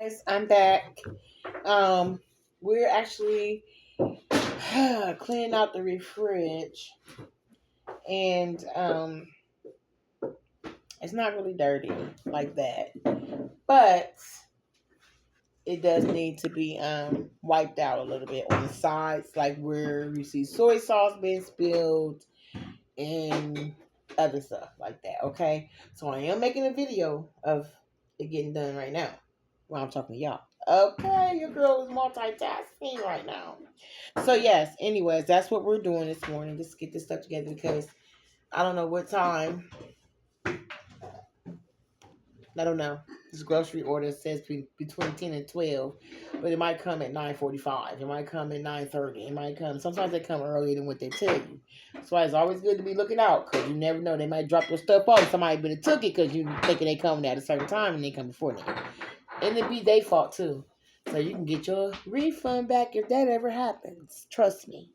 Yes, I'm back. We're actually cleaning out the fridge, and it's not really dirty like that, but it does need to be wiped out a little bit on the sides, like where you see soy sauce being spilled and other stuff like that. Okay, so I am making a video of it getting done right now while I'm talking to y'all. Okay, your girl is multitasking right now. So yes, anyways, that's what we're doing this morning. Just get this stuff together because I don't know what time. I don't know. This grocery order says between 10 and 12, but it might come at 9:45. It might come at 9:30. It might come. Sometimes they come earlier than what they tell you. That's why it's always good to be looking out because you never know. They might drop your stuff off. Somebody better took it because you thinking they coming at a certain time and they come before them. And it be their fault too. So you can get your refund back if that ever happens. Trust me.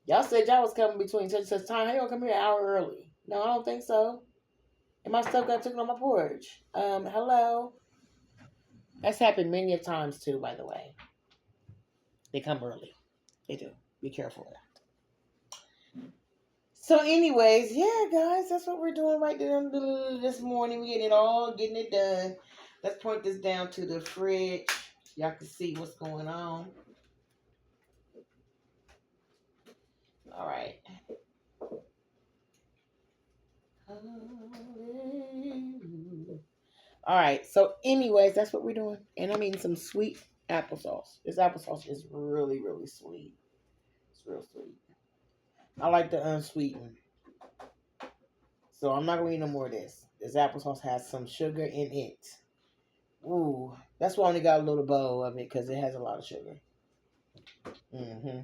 Y'all said y'all was coming between such and such time. How you gonna come here an hour early? No, I don't think so. And my stuff got taken on my porch. Hello. That's happened many of times too, by the way. They come early. They do. Be careful of that. So, anyways, yeah, guys, that's what we're doing right there this morning. We're getting it done. Let's point this down to the fridge. Y'all can see what's going on. All right. All right. So, anyways, that's what we're doing. And I'm eating some sweet applesauce. This applesauce is really, really sweet. It's real sweet. I like the unsweetened. So I'm not going to eat no more of this. This applesauce has some sugar in it. Ooh. That's why I only got a little bowl of it because it has a lot of sugar. Mm-hmm.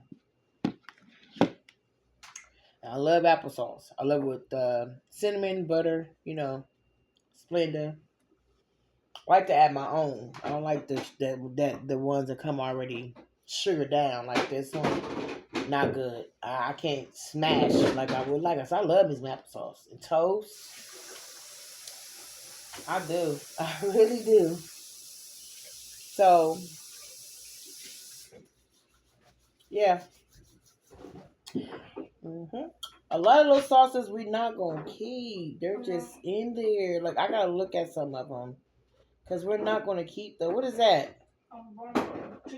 I love applesauce. I love it with cinnamon, butter, Splenda. I like to add my own. I don't like the ones that come already sugar down like this one. Not good. I can't smash like I would like. I love this applesauce and toast. I do. I really do. So yeah. Mm-hmm. A lot of those sauces we're not gonna keep. They're just in there. Like I gotta look at some of them because we're not gonna keep them. What is that?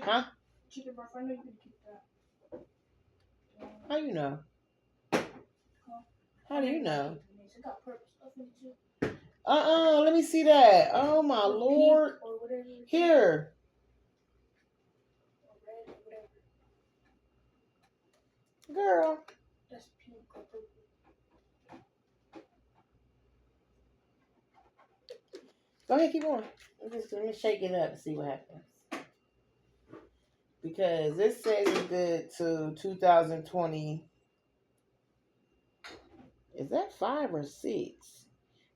Huh? Chicken breast. I know you can keep that. How you know? How do you know? Let me see that. Oh my lord. Here. Girl. That's pink or purple. Go ahead, keep going. Let me shake it up and see what happens. Because this says it's good to 2020. Is that 5 or 6?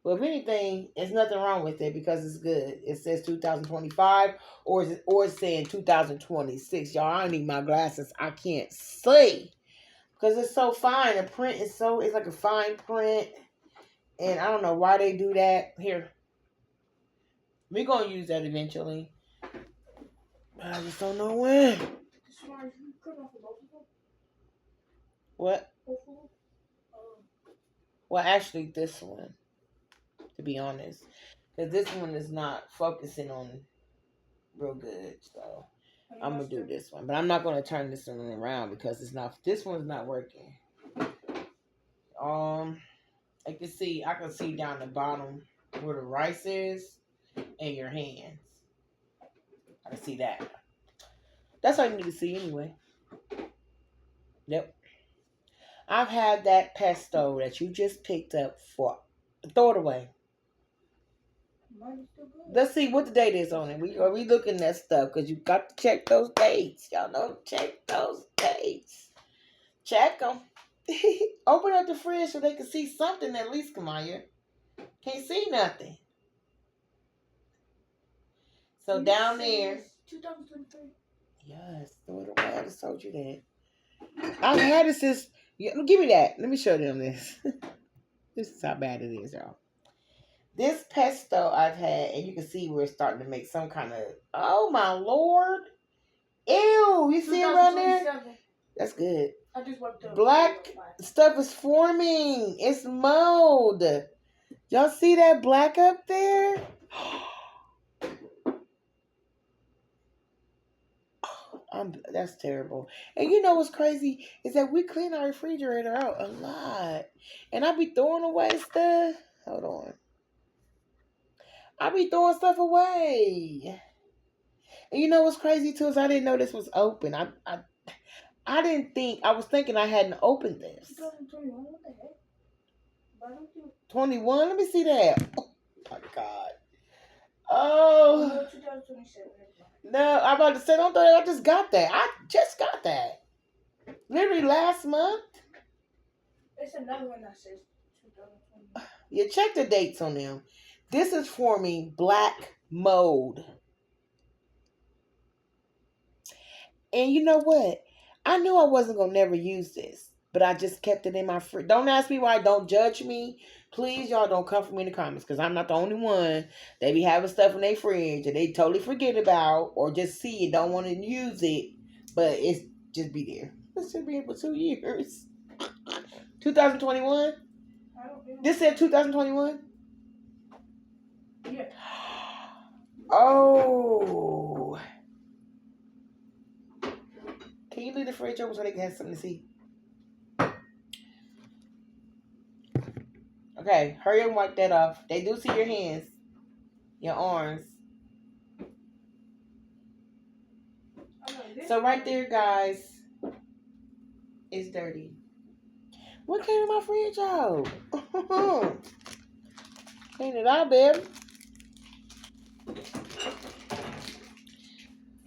Well, if anything, there's nothing wrong with it because it's good. It says 2025 or it's saying 2026. Y'all, I don't need my glasses. I can't see because it's so fine. The print is it's like a fine print. And I don't know why they do that. Here. We're going to use that eventually. I just don't know when. What? Well, actually, this one, to be honest. Because this one is not focusing on real good. So, I'm going to do this one. But I'm not going to turn this one around because this one's not working. I can see down the bottom where the rice is and your hands. I can see that. That's all you need to see anyway. Yep. I've had that pesto that you just picked up for. Throw it away. Let's see what the date is on it. Are we looking at stuff? Because you got to check those dates. Y'all know, check those dates. Check them. Open up the fridge so they can see something at least, Kamaya. Can't see nothing. So down there. 2023. Yes, throw it away. I just told you that. I've had it since. Yeah, give me that. Let me show them this. This is how bad it is, y'all. This pesto I've had, and you can see we're starting to make some kind of. Oh my lord! Ew! You see it around there? That's good. I just worked up. Black stuff is forming. It's mold. Y'all see that black up there? That's terrible. And you know what's crazy is that we clean our refrigerator out a lot, and I be throwing away stuff. Hold on, I be throwing stuff away. And you know what's crazy too is I didn't know this was open. I didn't think I was thinking I hadn't opened this. 2021, what the heck? Why don't you? 21. Let me see that. Oh my god. Oh. 2027. No, I'm about to say, don't throw that. I just got that. I just got that. Literally last month. It's another one that says 2020. Yeah, check the dates on them. This is forming black mold. And you know what? I knew I wasn't going to never use this, but I just kept it in my fridge. Don't ask me why. Don't judge me. Please, y'all don't come for me in the comments because I'm not the only one. They be having stuff in their fridge and they totally forget about or just see it, don't want to use it, but it's just be there. This should be for 2 years. 2021? This said 2021? Yeah. Oh. Can you leave the fridge open so they can have something to see? Okay, hurry up and wipe that off. They do see your hands, your arms. So right there, guys, it's dirty. What came in my fridge out? Clean it out, babe.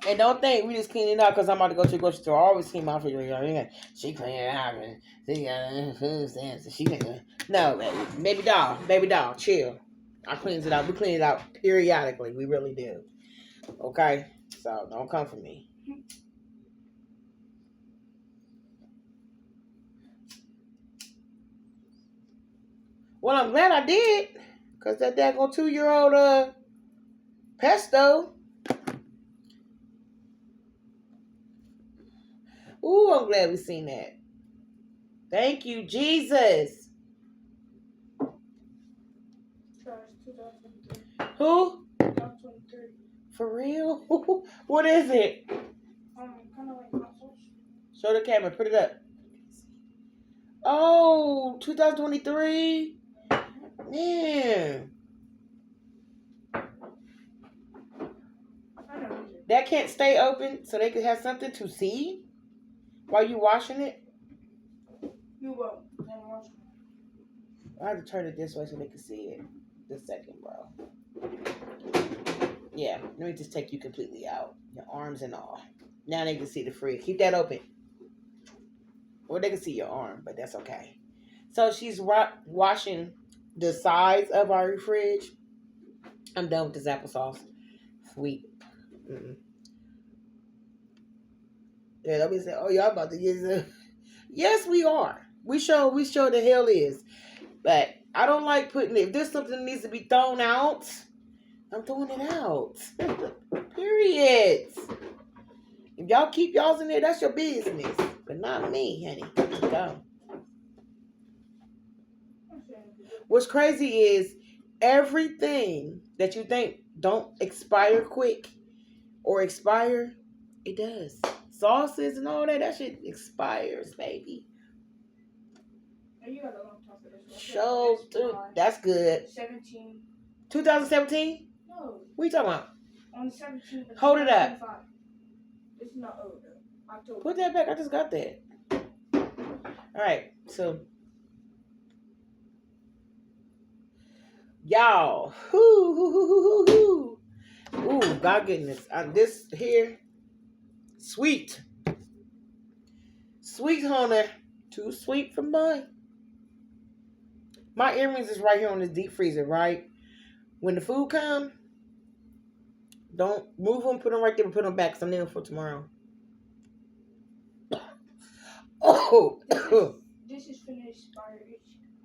And don't think we just clean it out because I'm about to go to the grocery store. I always clean my refrigerator. She clean it out and she got food stamps. She clean it. No, baby doll, chill. I cleans it out. We clean it out periodically. We really do. Okay, so don't come for me. Well, I'm glad I did, cause that daggone 2-year-old pesto. Ooh, I'm glad we seen that. Thank you, Jesus. Who? 2023. For real? What is it? Kind of like muscles. Show the camera. Put it up. Oh, 2023. Man. That can't stay open so they could have something to see while you washing it? You won't. I have to turn it this way so they can see it. Just a second, bro. Yeah, let me just take you completely out. Your arms and all. Now they can see the fridge. Keep that open. Or they can see your arm, but that's okay. So she's washing the sides of our fridge. I'm done with this applesauce. Sweet. Yeah, let me say, oh, y'all about to get some. Yes, we are. We sure the hell is. But I don't like putting it. If there's something that needs to be thrown out, I'm throwing it out. Period. If y'all keep y'all's in there, that's your business. But not me, honey. Let's go. What's crazy is everything that you think don't expire quick or expire, it does. Sauces and all that shit expires, baby. You got a long time for this one. Show, dude, that's good. 17. 2017? No. What are you talking about? On the 17th. Hold it up. It's not over. October. Put that back. I just got that. All right. So, y'all. Ooh, God goodness. This here, sweet. Sweet honey. Too sweet for mine. My earrings is right here on this deep freezer, right? When the food come, don't move them, put them right there, and put them back because I'm needing them for tomorrow. Oh. This is finished expire.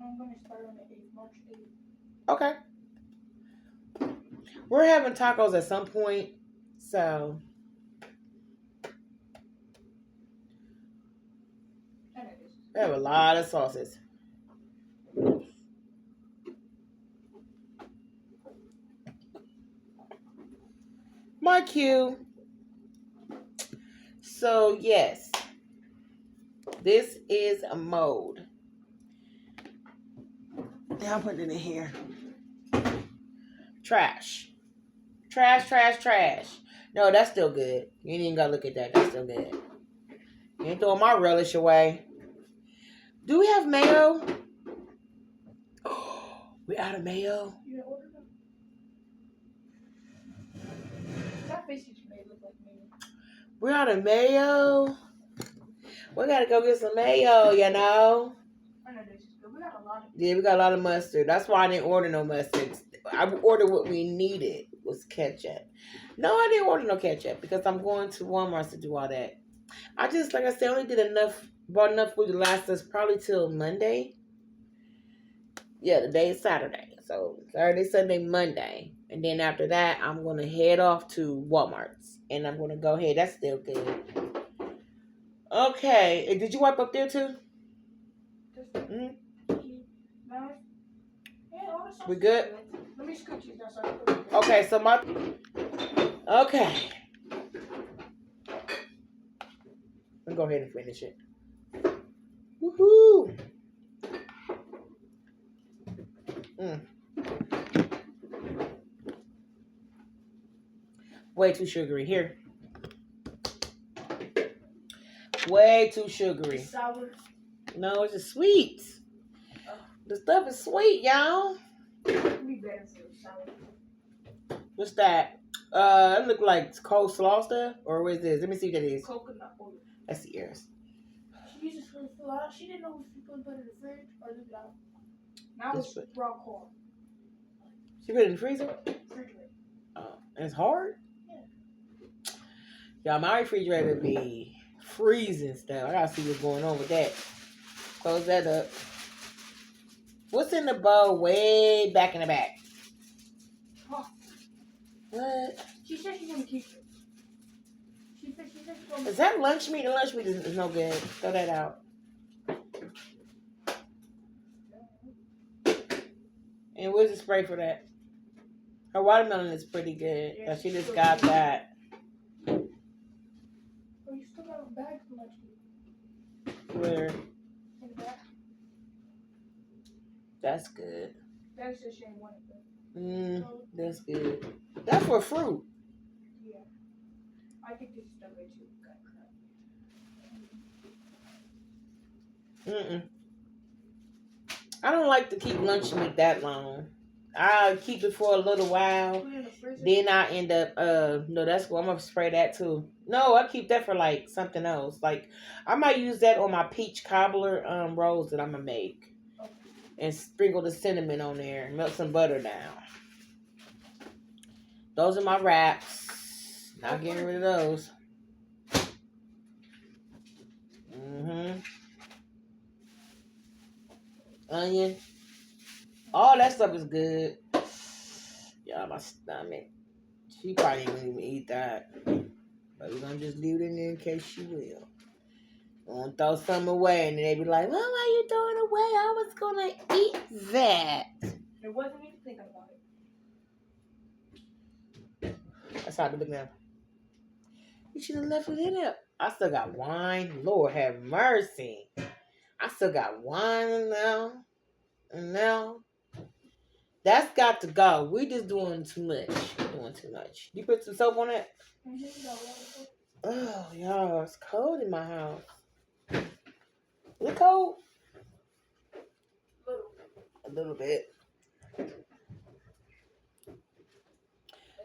I'm going to start on the 8th, March 8th. Okay. We're having tacos at some point, so we have a lot of sauces. My cue. So yes, this is a mold. Now I'm putting it in here. Trash. Trash, trash, trash. No, that's still good. You ain't even gotta look at that. That's still good. You ain't throwing my relish away. Do we have mayo? We out of mayo? You didn't order them? That face you made look like me. We're out of mayo? We gotta go get some mayo, you know? I know this is good. We got a lot of Yeah, we got a lot of mustard. That's why I didn't order no mustard. I ordered what we needed was ketchup. No, I didn't order no ketchup because I'm going to Walmart to do all that. I just, like I said, only did bought enough food to last us probably till Monday. Yeah, the day is Saturday. So Saturday, Sunday, Monday. And then after that, I'm going to head off to Walmart's. And I'm going to go ahead. That's still good. Okay. And did you wipe up there too? Mm-hmm. No. Yeah, all the sauce We is good? Let me scoot you down so I can put it in. Okay, so Okay. Let's go ahead and finish it. Woohoo! Way too sugary. Here. Way too sugary. It's sour. No, it's just sweet. The stuff is sweet, y'all. It'd be better if it was sour. What's that? It look like coleslaw stuff, or what is this? Let me see what that is. Coconut oil. That's the ears. She uses for the out. She didn't know if you put it in the fridge or leave it out. Now it's raw corn. She put it in the freezer? Refrigerator. Oh, and it's hard? Yeah. Y'all, my refrigerator be freezing stuff. I gotta see what's going on with that. Close that up. What's in the bowl way back in the back? Huh. What? She said she's gonna keep it. She said she's gonna. Is that lunch meat? The lunch meat is no good. Throw that out. And where's the spray for that? Her watermelon is pretty good. Yeah, She just got that. Oh, you still got a bag for lunch meat. Where? In the back. That's good. That's just she ain't want it though. That's good. That's for fruit. Yeah. I think this is the way too. I don't like to keep lunch meat that long. I'll keep it for a little while. Put it in the freezer. Then I end up, no, that's cool. I'm going to spray that too. No, I keep that for like something else. Like, I might use that on my peach cobbler rolls that I'm going to make. Okay. And sprinkle the cinnamon on there. Melt some butter down. Those are my wraps. Not getting rid of those. Onion. All that stuff is good. Y'all, my stomach. She probably ain't gonna even eat that. But we're gonna just leave it in there in case she will. We're gonna throw some away and then they be like, well, why are you throwing away? I was gonna eat that. It wasn't even thinking about it. That's how to look now. You should have left it in there. I still got wine. Lord have mercy. I still got wine now. And now, that's got to go. We just doing too much. Doing too much. You put some soap on it? Oh, y'all, it's cold in my house. Is it cold? A little bit.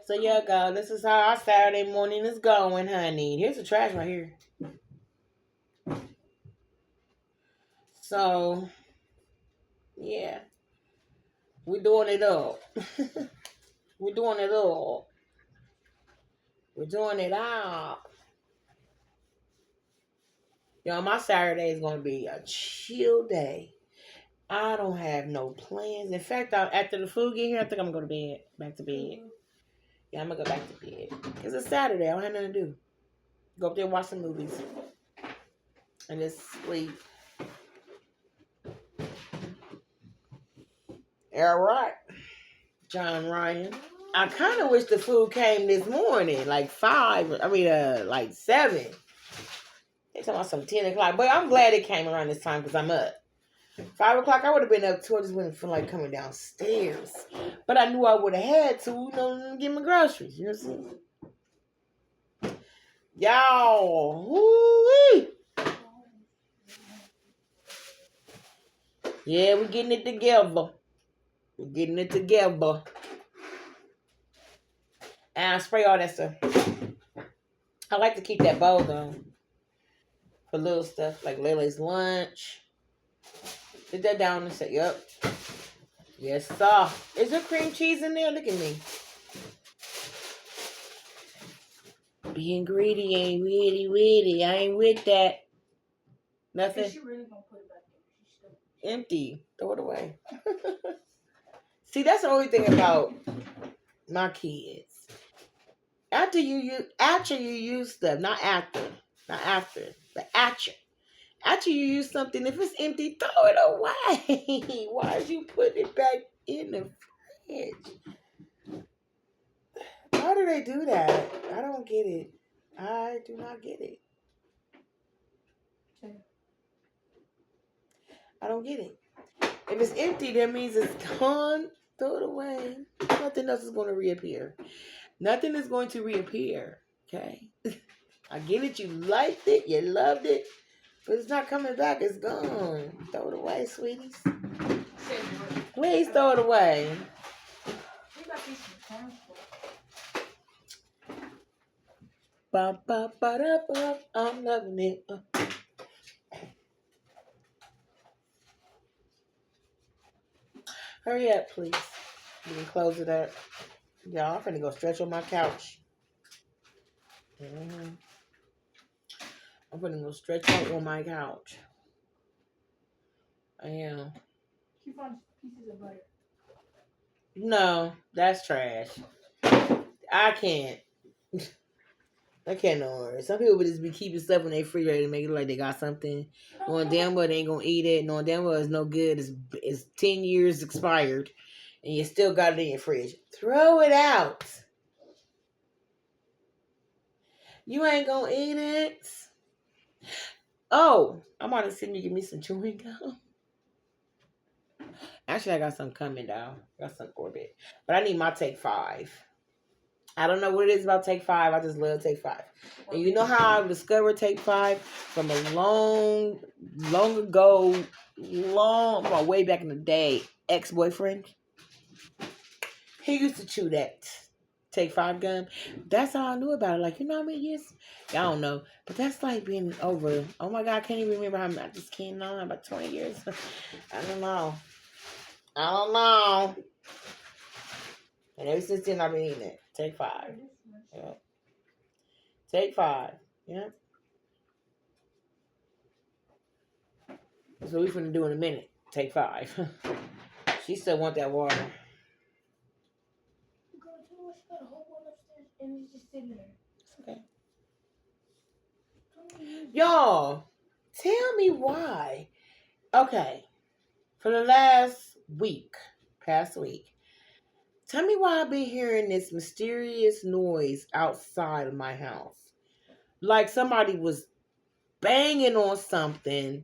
So, yeah, guys, this is how our Saturday morning is going, honey. Here's the trash right here. So, yeah. We're doing it all. We're doing it all. We're doing it all. Y'all, my Saturday is going to be a chill day. I don't have no plans. In fact, after the food get here, I think I'm going to go to bed. Back to bed. Yeah, I'm gonna go back to bed. Cause it's Saturday. I don't have nothing to do. Go up there and watch some movies. And just sleep. All right. John Ryan. I kind of wish the food came this morning, like 7. They talking about some 10 o'clock, but I'm glad it came around this time because I'm up. 5 o'clock, I would have been up too. I just wouldn't feel like coming downstairs, but I knew I would have had to, get my groceries. You know what I'm saying? Y'all, woo-wee. Yeah, we're getting it together. We're getting it together. And I spray all that stuff. I like to keep that bowl though. For little stuff like Lily's lunch. Put that down and say, yep. Yes, sir. Is there cream cheese in there? Look at me. Being greedy ain't witty. I ain't with that. Nothing. She really gonna put it back there. She's still Empty. Throw it away. See, that's the only thing about my kids. After you use stuff, not after, but after you use something, if it's empty, throw it away. Why are you putting it back in the fridge? Why do they do that? I don't get it. I do not get it. I don't get it. If it's empty, that means it's gone. Throw it away. Nothing else is going to reappear. Nothing is going to reappear. Okay? I get it. You liked it. You loved it. But it's not coming back. It's gone. Throw it away, sweeties. Please throw it away. Ba, ba, ba, da, ba. I'm loving it. Hurry up, please. You can close it up. Y'all, I'm finna go stretch on my couch. I'm finna go stretch out on my couch. I am. Keep on pieces of butter. No, that's trash. I can't. I can't know. Some people would just be keeping stuff in their refrigerator and make it look like they got something. Knowing damn well they ain't gonna eat it. Knowing damn well it's no good. It's 10 years expired. And you still got it in your fridge. Throw it out. You ain't gonna eat it. Oh, I'm on to send you give me some chewing gum. Actually, I got some coming down. I got some Orbit. But I need my Take 5. I don't know what it is about Take 5. I just love Take 5. And you know how I discovered Take 5? From a long ago, way back in the day, ex-boyfriend. He used to chew that Take 5 gum. That's how I knew about it. Like, you know how many years? I don't know. But that's like being over. Oh my God, I can't even remember how I just came on about 20 years. I don't know. And ever since then, I've been eating it. Take 5. Yeah. Take 5. Yeah. That's what we're finna do in a minute. Take 5. She still want that water. And it's just sitting there. Okay. Y'all, tell me why. Okay. For the past week, tell me why I've been hearing this mysterious noise outside of my house. Like somebody was banging on something,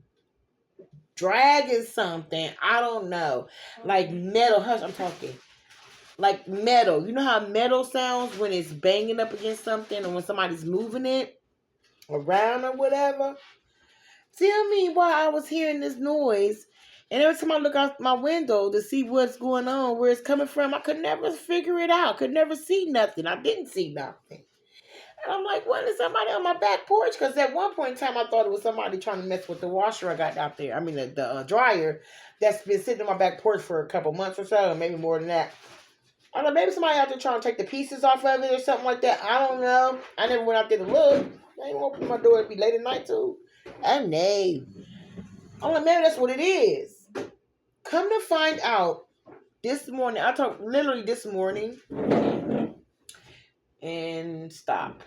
dragging something. I don't know. Like metal. Hush, I'm talking. Like metal. You know how metal sounds when it's banging up against something or when somebody's moving it around or whatever? Tell me why I was hearing this noise. And every time I look out my window to see what's going on, where it's coming from, I could never figure it out. Could never see nothing. I didn't see nothing. And I'm like, what is somebody on my back porch? Because at one point in time, I thought it was somebody trying to mess with the washer I got out there. I mean, the dryer that's been sitting on my back porch for a couple months or so, maybe more than that. I don't know, maybe somebody out there trying to take the pieces off of it or something like that. I don't know. I never went out there to look. I ain't opening my door. It'd be late at night, too. Oh, no. I'm like, maybe that's what it is. Come to find out, this morning, this morning, and stop.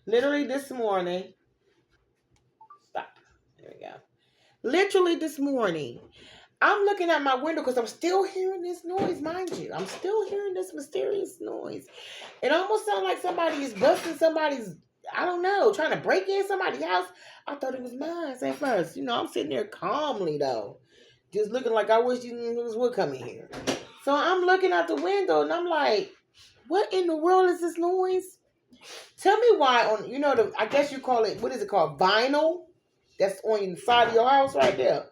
Literally this morning. Stop. There we go. Literally this morning, I'm looking at my window because I'm still hearing this noise, mind you. I'm still hearing this mysterious noise. It almost sounds like somebody is busting somebody's, I don't know, trying to break in somebody's house. I thought it was mine at first. I'm sitting there calmly, though. Just looking like I wish you niggas would come in here. So I'm looking out the window and I'm like, what in the world is this noise? Tell me why on, I guess you call it, what is it called? Vinyl? That's on the side of your house right there.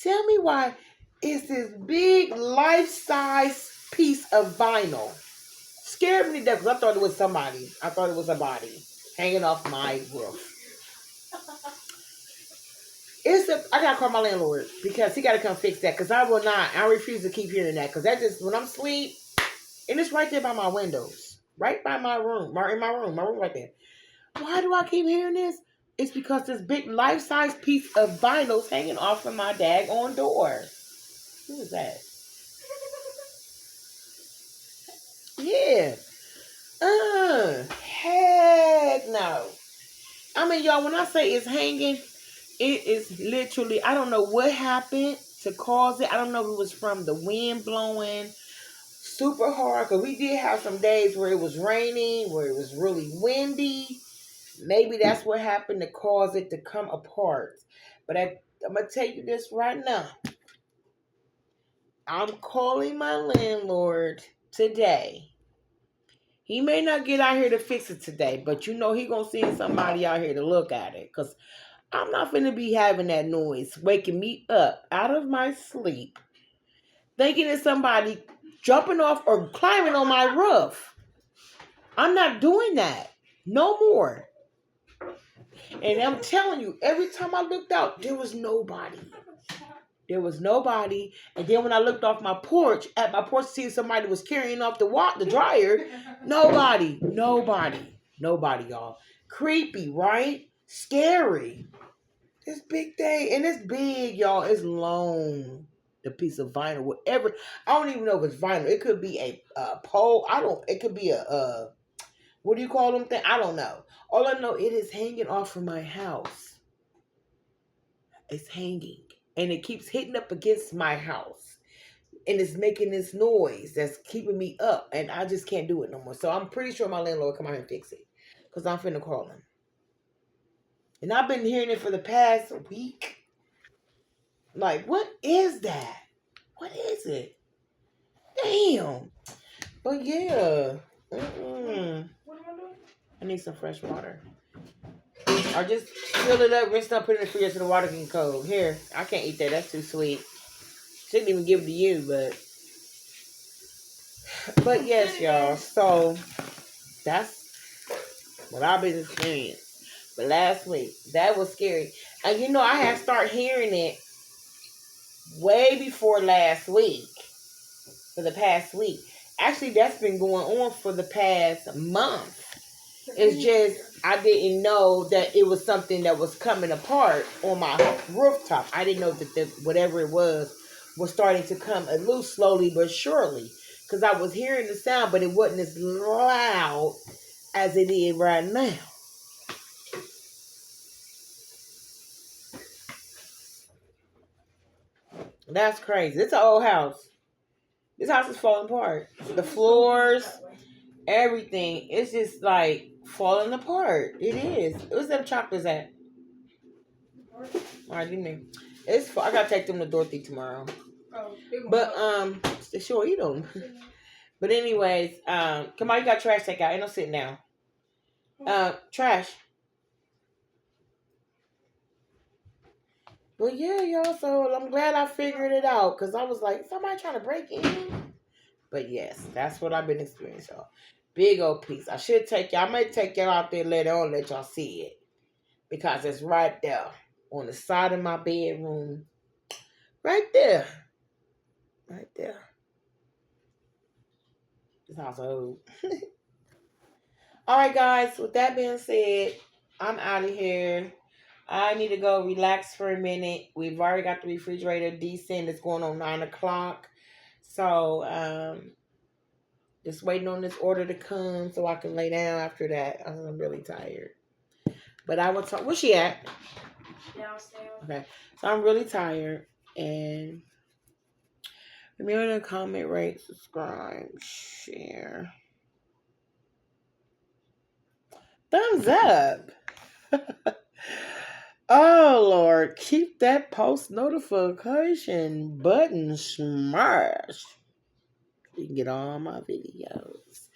Tell me why it's this big life-size piece of vinyl. Scared me to death because I thought it was somebody. I thought it was a body hanging off my roof. I gotta call my landlord because he gotta come fix that because I refuse to keep hearing that because that just, when I'm asleep, and it's right there by my windows. Right by my room. My room right there. Why do I keep hearing this? It's because this big life-size piece of vinyl's hanging off of my daggone door. Who is that? Yeah. Heck no. I mean, y'all, when I say it's hanging, it is literally, I don't know what happened to cause it. I don't know if it was from the wind blowing super hard, because we did have some days where it was raining, where it was really windy. Maybe that's what happened to cause it to come apart. But I'm going to tell you this right now. I'm calling my landlord today. He may not get out here to fix it today, but he going to send somebody out here to look at it. Because I'm not going to be having that noise waking me up out of my sleep, thinking it's somebody jumping off or climbing on my roof. I'm not doing that. No more. And I'm telling you, every time I looked out, there was nobody. There was nobody. And then when I looked off my porch, to see if somebody was carrying off the dryer, nobody, y'all. Creepy, right? Scary. This big thing, and it's big, y'all. It's long. The piece of vinyl, whatever. I don't even know if it's vinyl. It could be a pole. It could be a what do you call them thing? I don't know. All I know, it is hanging off from my house. It's hanging. And it keeps hitting up against my house. And it's making this noise that's keeping me up. And I just can't do it no more. So I'm pretty sure my landlord will come out here and fix it. Because I'm finna call him. And I've been hearing it for the past week. Like, what is that? What is it? Damn. But yeah. What am I doing? I need some fresh water. Or just fill it up, rinse it up, put it in the freezer so the water can cold. Here, I can't eat that. That's too sweet. Shouldn't even give it to you, but yes, y'all. So that's what I've been experiencing. But last week, that was scary. And I had started hearing it way before last week. For the past week. Actually, that's been going on for the past month. It's just, I didn't know that it was something that was coming apart on my rooftop. I didn't know that whatever it was starting to come loose slowly but surely. Because I was hearing the sound, but it wasn't as loud as it is right now. That's crazy. It's an old house. This house is falling apart. The floors, everything. It's just like falling apart. It is. Where's them chocolates at? All right, give me. I gotta take them to Dorothy tomorrow. But sure, eat them. But anyways, come on, you got trash take out. Ain't no sitting down. Trash. But yeah, y'all. So I'm glad I figured it out because I was like, somebody trying to break in. But yes, that's what I've been experiencing, y'all. Big old piece. I may take y'all out there later on, let y'all see it. Because it's right there on the side of my bedroom. Right there. Right there. This house old. All right, guys. With that being said, I'm out of here. I need to go relax for a minute. We've already got the refrigerator decent. It's going on 9 o'clock. So, Just waiting on this order to come so I can lay down after that. I'm really tired. But I will talk. Where's she at? Downstairs. Okay. So I'm really tired. And remember to comment, rate, subscribe, share. Thumbs up. Oh, Lord. Keep that post notification button smashed. You can get all my videos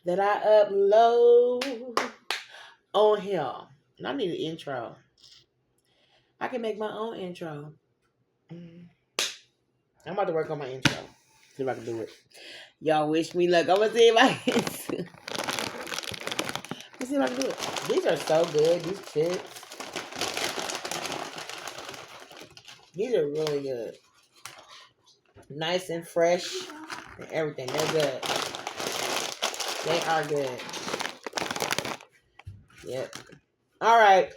that I upload on here. And I need an intro. I can make my own intro. I'm about to work on my intro. See if I can do it. Y'all wish me luck. I'm going to see if I can do it. Let's see if I can do it. These are so good. These chips. These are really good. Nice and fresh and everything. They're good. They are good. Yep. All right.